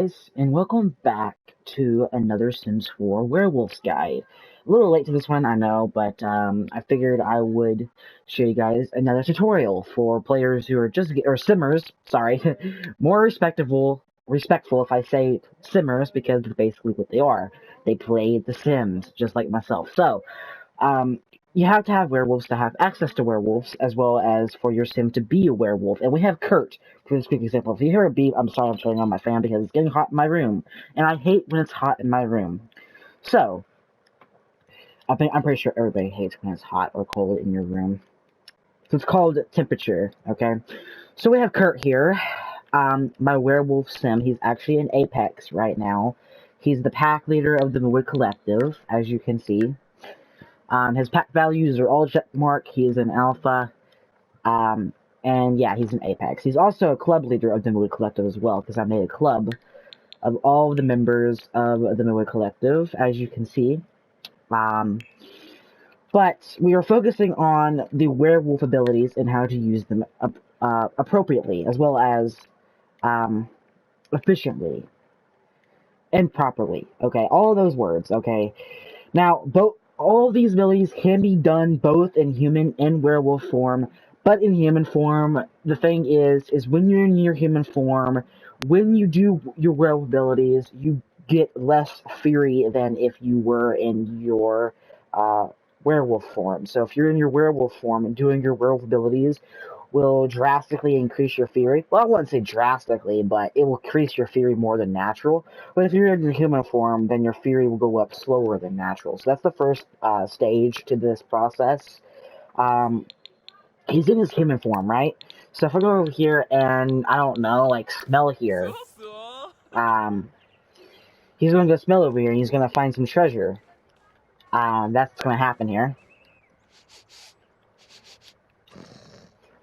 Guys, and welcome back to another Sims 4 Werewolves guide. A little late to this one, I know, but I figured I would show you guys another tutorial for players who are or simmers, sorry, more respectful if I say simmers because it's basically what they are. They play The Sims, just like myself. So, um, you have to have werewolves to have access to werewolves, as well as for your sim to be a werewolf. And we have Kurt for this quick example. If you hear a beep, I'm sorry, I'm turning on my fan because it's getting hot in my room, and I hate when it's hot in my room. So, I'm pretty sure everybody hates when it's hot or cold in your room. So it's called temperature. Okay. So we have Kurt here. My werewolf sim. He's actually in Apex right now. He's the pack leader of the Wood Collective, as you can see. His pack values are all checkmark. He is an alpha. And yeah, he's an Apex. He's also a club leader of the Wood Collective as well, because I made a club of all the members of the Wood Collective, as you can see. But we are focusing on the werewolf abilities and how to use them appropriately, as well as efficiently and properly. Okay, all of those words. Okay, now all these abilities can be done both in human and werewolf form, but in human form, the thing is when you're in your human form, when you do your werewolf abilities, you get less fury than if you were in your werewolf form. So if you're in your werewolf form and doing your werewolf abilities, will drastically increase your fury. Well, I wouldn't say drastically, but it will increase your fury more than natural. But if you're in your human form, then your fury will go up slower than natural. So that's the first stage to this process. He's in his human form, right? So if I go over here and, I don't know, like, smell here, he's going to go smell over here and he's going to find some treasure. That's what's going to happen here.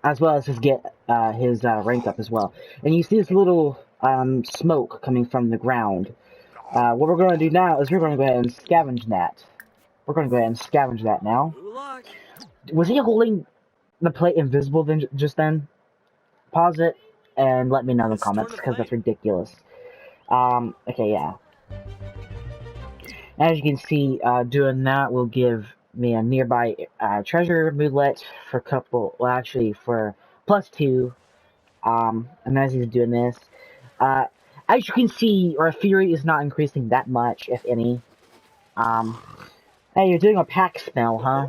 As well as just get his rank up as well. And you see this little smoke coming from the ground. What we're going to do now is we're going to go ahead and scavenge that. We're going to go ahead and scavenge that now. Was he holding the plate invisible just then? Pause it and let me know in the comments, because that's ridiculous. Okay, yeah. As you can see, doing that will give me a nearby treasure moodlet for for +2. And as he's doing this, as you can see, our fury is not increasing that much, if any. Hey, you're doing a pack smell, huh?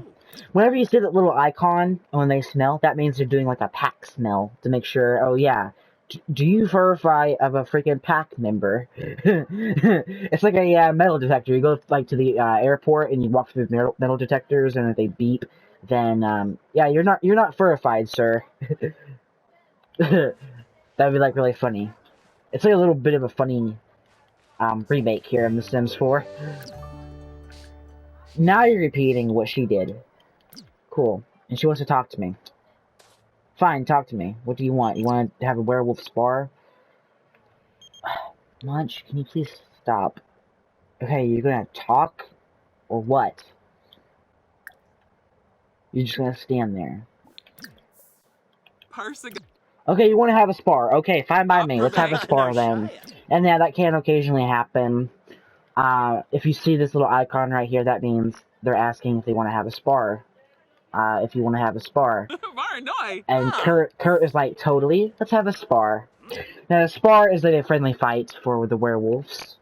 Whenever you see that little icon when they smell, that means they're doing like a pack smell to make sure, oh yeah, do you verify of a freaking pack member? It's like a metal detector. You go like to the airport and you walk through the metal detectors, and if they beep, then yeah, you're not verified, sir. That'd be like really funny. It's like a little bit of a funny remake here in The Sims 4. Now you're repeating what she did. Cool. And she wants to talk to me. Fine, talk to me. What do you want? You want to have a werewolf spar? Munch, can you please stop? Okay, you're gonna talk? Or what? You're just gonna stand there. Okay, you want to have a spar. Okay, fine by me. Let's have a spar then. And yeah, that can occasionally happen. If you see this little icon right here, that means they're asking if they want to have a spar. If you want to have a spar. And Kurt is like, totally, let's have a spar. Now, a spar is like a friendly fight for the werewolves.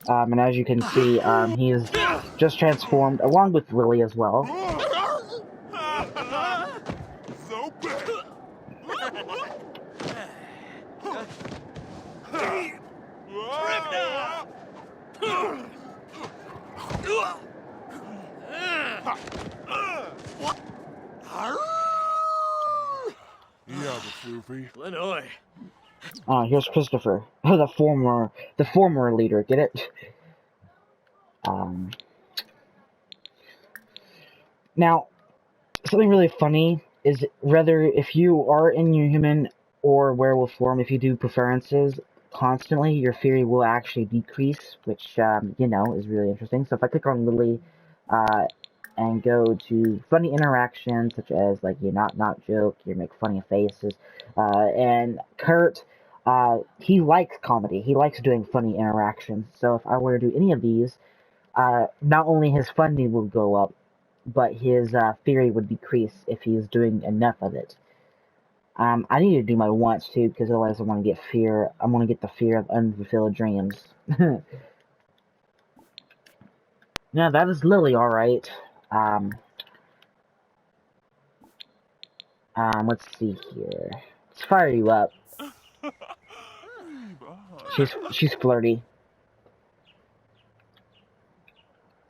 And as you can see, he is just transformed, along with Lily as well. Here's Christopher, the former leader. Get it? Now, something really funny is whether if you are in your human or werewolf form, if you do preferences constantly, your fury will actually decrease, which you know, is really interesting. So if I click on Lily, and go to funny interactions such as like you not joke, you make funny faces, and Kurt, he likes comedy. He likes doing funny interactions. So if I were to do any of these, not only his funding would go up, but his theory would decrease if he's doing enough of it. I need to do my wants too, because otherwise I want to get fear. I want to get the fear of unfulfilled dreams. Yeah, that is Lily, all right. Um, let's see here. Let's fire you up. She's flirty.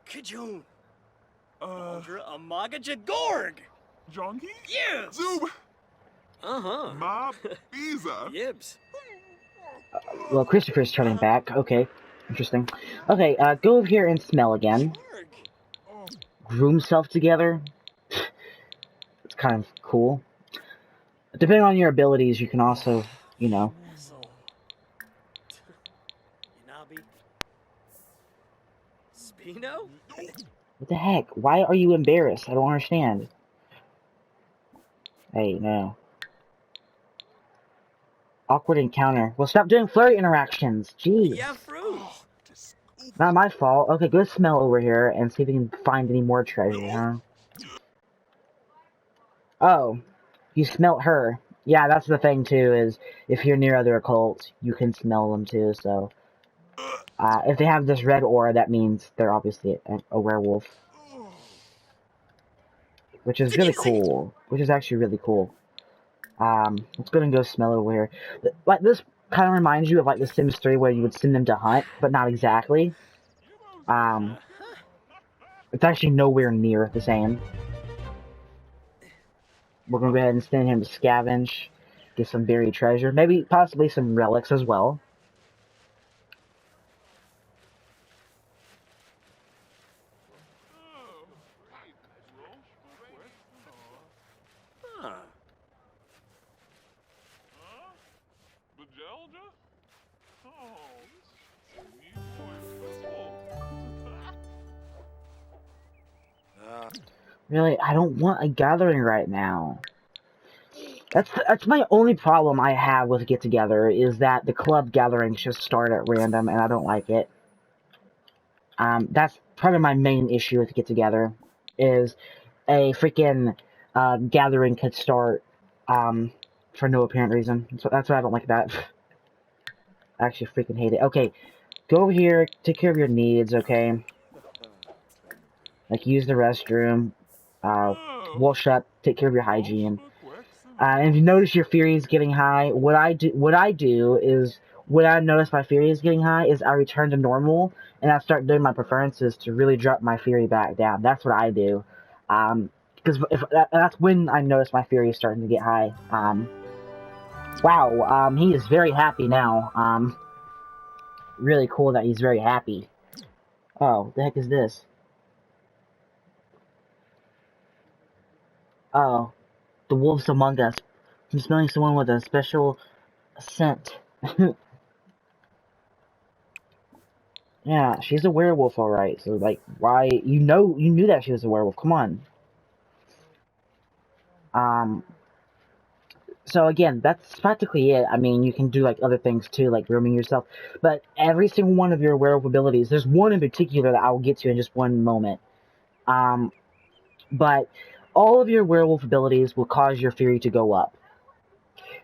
Kajun. Amaga Jagorg. Jonky? Yes. Zoob. Uh-huh. Ma Biza. Yibs. Well, Christopher's turning back. Okay, interesting. Okay, go over here and smell again. Groom self together. It's kind of cool. Depending on your abilities, you can also, you know. Spino? What the heck? Why are you embarrassed? I don't understand. Hey, no. Awkward encounter. Well, stop doing flirty interactions. Jeez. Yeah, fruit. Not my fault. Okay, go smell over here and see if you can find any more treasure, huh? Oh, you smelt her. Yeah, that's the thing, too, is if you're near other occults, you can smell them, too, so... if they have this red aura, that means they're obviously a werewolf. Which is really cool. Which is actually really cool. Let's go and go smell over here. Like, this kind of reminds you of, like, The Sims 3, where you would send them to hunt, but not exactly. It's actually nowhere near the same. We're gonna go ahead and send him to scavenge, get some buried treasure, maybe possibly some relics as well. Really, I don't want a gathering right now. That's my only problem I have with Get Together, is that the club gatherings just start at random, and I don't like it. That's probably my main issue with Get Together, is a freaking gathering could start for no apparent reason. So that's what I don't like about it. I actually freaking hate it. Okay, go over here, take care of your needs, okay? Like, use the restroom, wash up, take care of your hygiene. And if you notice your fury is getting high, what I do is, when I notice my fury is getting high, is I return to normal, and I start doing my preferences to really drop my fury back down. That's what I do. Because that's when I notice my fury is starting to get high. Wow, he is very happy now. Really cool that he's very happy. Oh, what the heck is this? Oh, the wolves among us. I'm smelling someone with a special scent. Yeah, she's a werewolf, alright. So, like, why... You knew that she was a werewolf. Come on. So, again, that's practically it. I mean, you can do, like, other things, too, like grooming yourself. But every single one of your werewolf abilities, there's one in particular that I will get to in just one moment. But all of your werewolf abilities will cause your fury to go up.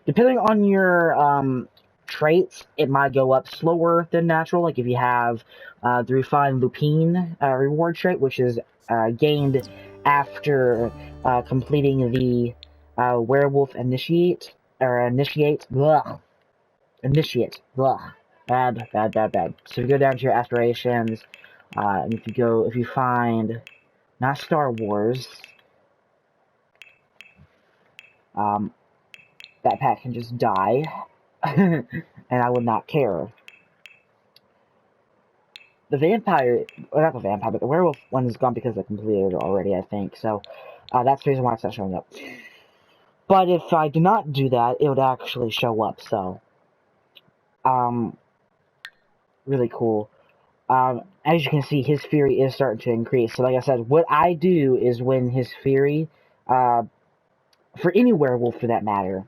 Depending on your, traits, it might go up slower than natural. Like if you have the refined lupine reward trait, which is gained after completing the werewolf initiate. Blah. Initiate. Blah. Bad. So you go down to your aspirations, and if you find not Star Wars, that pack can just die. And I would not care. The vampire, or not the vampire, but the werewolf one is gone because I completed it already, I think. So, that's the reason why it's not showing up. But if I do not do that, it would actually show up, so. Really cool. As you can see, his fury is starting to increase. So like I said, what I do is when his fury, for any werewolf for that matter,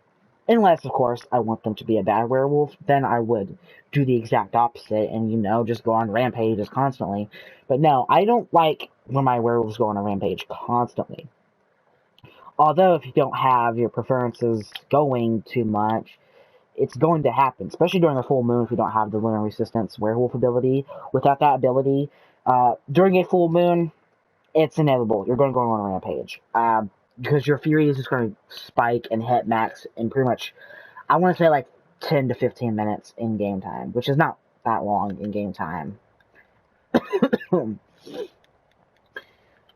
unless, of course, I want them to be a bad werewolf, then I would do the exact opposite and, just go on rampages constantly. But no, I don't like when my werewolves go on a rampage constantly. Although, if you don't have your preferences going too much, it's going to happen, especially during a full moon if you don't have the lunar resistance werewolf ability. Without that ability, during a full moon, it's inevitable. You're going to go on a rampage. Because your fury is just going to spike and hit max in pretty much, I want to say like 10 to 15 minutes in game time, which is not that long in game time.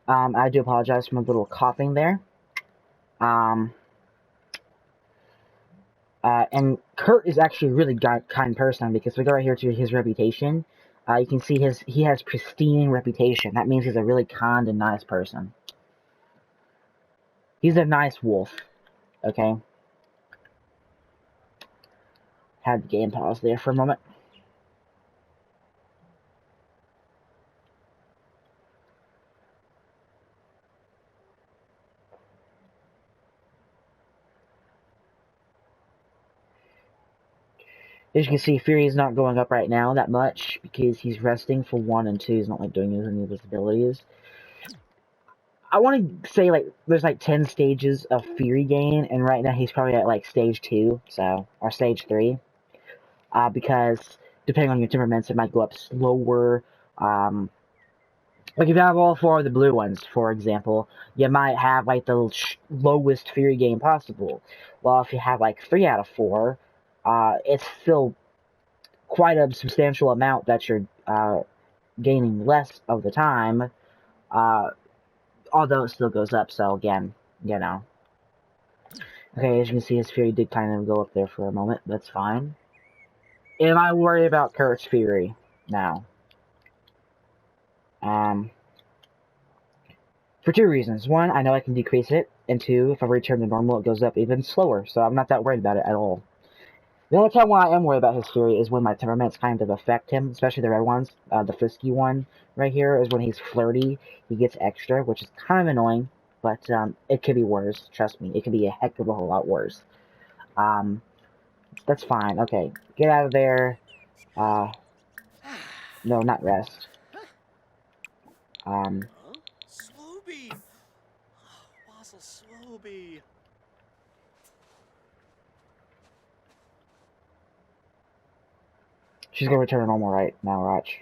I do apologize for my little coughing there. And Kurt is actually a really kind person, because if we go right here to his reputation, you can see he has pristine reputation. That means he's a really kind and nice person. He's a nice wolf, okay? Had the game pause there for a moment. As you can see, Fury is not going up right now that much because he's resting for 1 and 2. He's not like doing any of his abilities. I want to say like there's like 10 stages of Fury gain, and right now he's probably at like stage 2, or stage 3. Because depending on your temperaments, it might go up slower. Like if you have all 4 of the blue ones, for example, you might have like the lowest Fury gain possible. Well, if you have like 3 out of 4, it's still quite a substantial amount that you're gaining less of the time, although it still goes up, so again, Okay, as you can see, his Fury did kind of go up there for a moment. That's fine. Am I worried about Kurt's Fury now? For 2 reasons. 1, I know I can decrease it, and 2, if I return to normal, it goes up even slower, so I'm not that worried about it at all. The only time why I am worried about his Fury is when my temperaments kind of affect him, especially the red ones. The frisky one right here is when he's flirty, he gets extra, which is kind of annoying, but it could be worse, trust me. It could be a heck of a whole lot worse. That's fine. Okay, get out of there. No, not rest. Slowby. Wazzle Slowby. She's gonna return to normal right now, watch.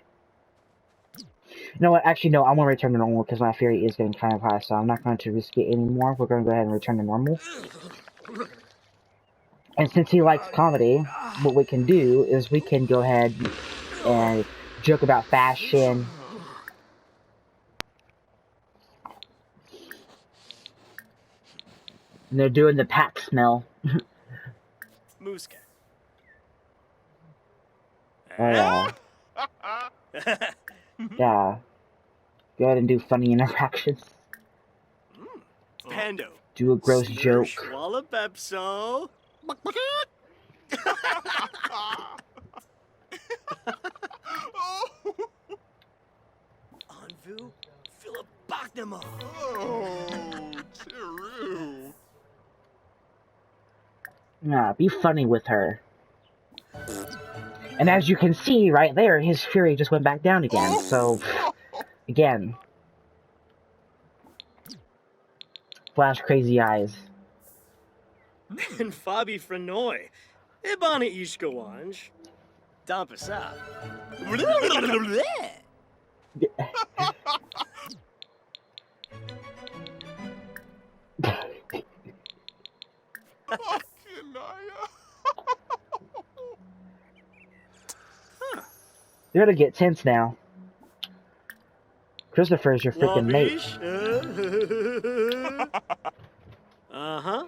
You know what? Actually, no, I want to return to normal because my Fury is getting kind of high, so I'm not going to risk it anymore. We're going to go ahead and return to normal. And since he likes comedy, what we can do is we can go ahead and joke about fashion. And they're doing the pack smell. Mooska. Oh, yeah. Yeah. Go ahead and do funny interactions. Pando. Do a gross joke. Swallow Pepso. Anvu Philipachnama. Oh, Chiru. Yeah, be funny with her. And as you can see right there, his Fury just went back down again, so... Again. Flash crazy eyes. And Fabi Frenoy. Ibana Ishkawanj. Dampasa. You're gonna get tense now. Christopher's your freaking mate. Uh-huh.